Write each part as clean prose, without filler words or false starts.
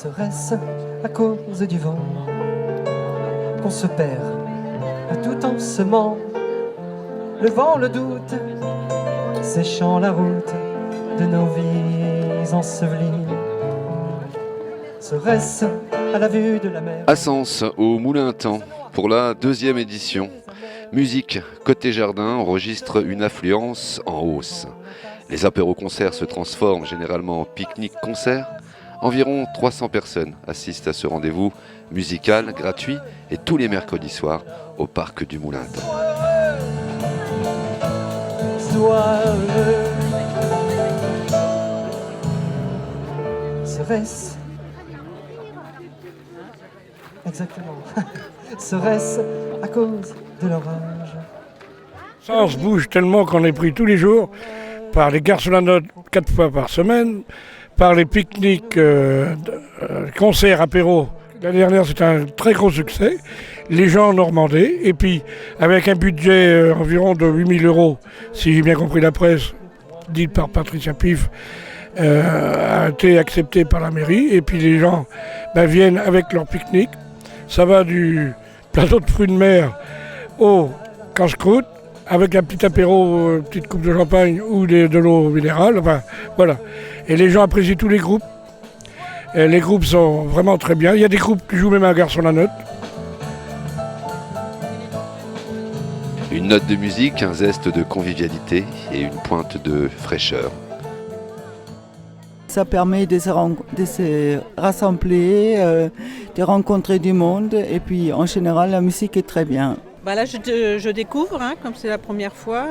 Serait-ce à cause du vent qu'on se perd tout en semant le vent, le doute, séchant la route de nos vies ensevelies? Serait-ce à la vue de la mer? À Sens, au Moulin à Temps, pour la 2e édition. Musique côté jardin enregistre une affluence en hausse. Les apéros-concerts se transforment généralement en pique-nique-concert. Environ 300 personnes assistent à ce rendez-vous musical gratuit et tous les mercredis soirs au parc du Moulin à Temps. Sois heureux. Serait-ce exactement serait-ce à cause de l'orage? Ça se bouge tellement qu'on est pris tous les jours par les gares sur la note 4 fois par semaine, par les pique-niques, concerts, apéros. L'année dernière, c'était un très gros succès. Les gens en Normandie, et puis avec un budget environ de 8 000 €, si j'ai bien compris la presse, dit par Patricia Pif, a été accepté par la mairie. Et puis les gens viennent avec leur pique-nique. Ça va du plateau de fruits de mer au casse-croûte, avec un petit apéro, une petite coupe de champagne ou de l'eau minérale. Enfin, voilà. Et les gens apprécient tous les groupes. Et les groupes sont vraiment très bien. Il y a des groupes qui jouent même à Gare sur la Note. Une note de musique, un zeste de convivialité et une pointe de fraîcheur. Ça permet de se rassembler, de rencontrer du monde. Et puis en général, la musique est très bien. Là, je découvre, comme c'est la première fois.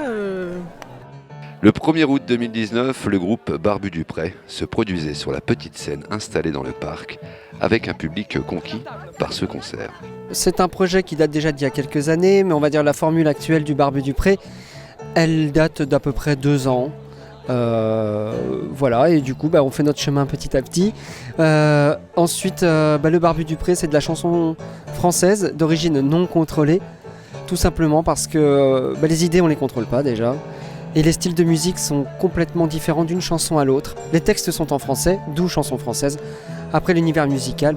Le 1er août 2019, le groupe Barbu du Pré se produisait sur la petite scène installée dans le parc avec un public conquis par ce concert. C'est un projet qui date déjà d'il y a quelques années, mais on va dire la formule actuelle du Barbu du Pré, elle date d'à peu près 2 ans. Voilà, et du coup on fait notre chemin petit à petit. Ensuite, le Barbu du Pré, c'est de la chanson française d'origine non contrôlée, tout simplement parce que les idées on les contrôle pas déjà, et les styles de musique sont complètement différents d'une chanson à l'autre. Les textes sont en français, d'où chanson française. Après, l'univers musical,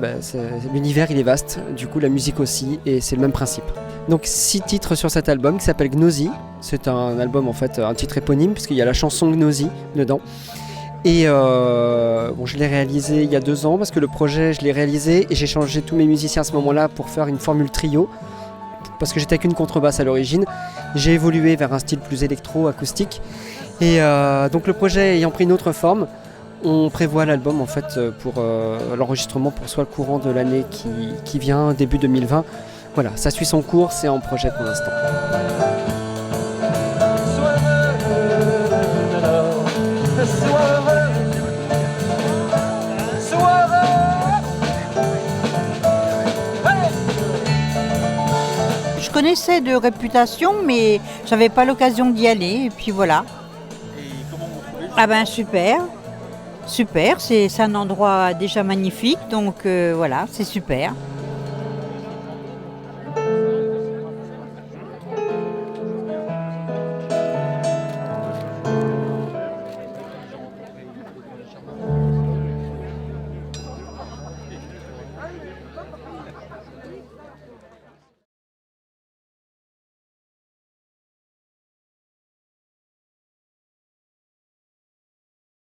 l'univers il est vaste, du coup la musique aussi, et c'est le même principe. Donc 6 titres sur cet album qui s'appelle Gnosi. C'est un album en fait, un titre éponyme puisqu'il y a la chanson Gnosi dedans. Et je l'ai réalisé il y a 2 ans parce que le projet je l'ai réalisé et j'ai changé tous mes musiciens à ce moment-là pour faire une formule trio. Parce que j'étais qu'une contrebasse à l'origine. J'ai évolué vers un style plus électro-acoustique. Et donc le projet ayant pris une autre forme, on prévoit l'album en fait pour l'enregistrement pour soit le courant de l'année qui vient, début 2020. Voilà, ça suit son cours, c'est en projet pour l'instant. Je connaissais de réputation, mais j'avais pas l'occasion d'y aller, et puis voilà. Et comment vous trouvez? Super, c'est un endroit déjà magnifique, donc voilà, c'est super.